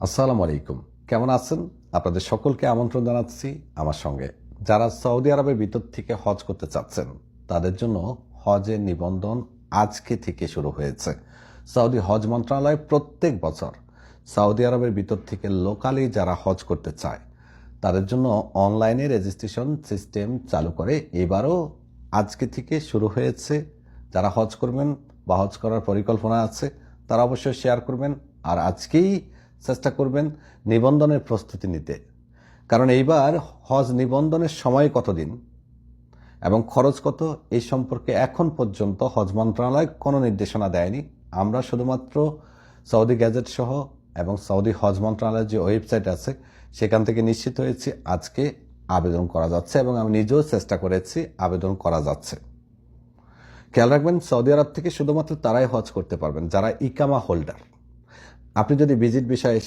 আসসালামু আলাইকুম। কেমন আছেন? আপনাদের সকলকে আমন্ত্রণ জানাচ্ছি আমার সঙ্গে। যারা সৌদি আরবের ভিতর থেকে হজ করতে চাচ্ছেন তাদের জন্য হজের নিবন্ধন আজকে থেকে শুরু হয়েছে। সৌদি হজ মন্ত্রণালয় প্রত্যেক বছর সৌদি আরবের ভিতর থেকে লোকালি যারা হজ করতে চায় তাদের জন্য অনলাইনে রেজিস্ট্রেশন সিস্টেম চালু করে। এবারও আজকে থেকে শুরু হয়েছে। যারা হজ করবেন বা হজ করার পরিকল্পনা আছে তারা অবশ্যই শেয়ার করবেন, আর আজকেই চেষ্টা করবেন নিবন্ধনের প্রস্তুতি নিতে। কারণ এইবার হজ নিবন্ধনের সময় কতদিন এবং খরচ কত এই সম্পর্কে এখন পর্যন্ত হজ মন্ত্রণালয় কোনো নির্দেশনা দেয়নি। আমরা শুধুমাত্র সৌদি গ্যাজেট সহ এবং সৌদি হজ মন্ত্রণালয়ের যে ওয়েবসাইট আছে সেখান থেকে নিশ্চিত হয়েছি আজকে আবেদন করা যাচ্ছে এবং আমি নিজেও চেষ্টা করেছি আবেদন করা যাচ্ছে। খেয়াল রাখবেন, সৌদি আরব থেকে শুধুমাত্র তারাই হজ করতে পারবেন যারা ইকামা হোল্ডার। আপনি যদি ভিজিট বিষয়ে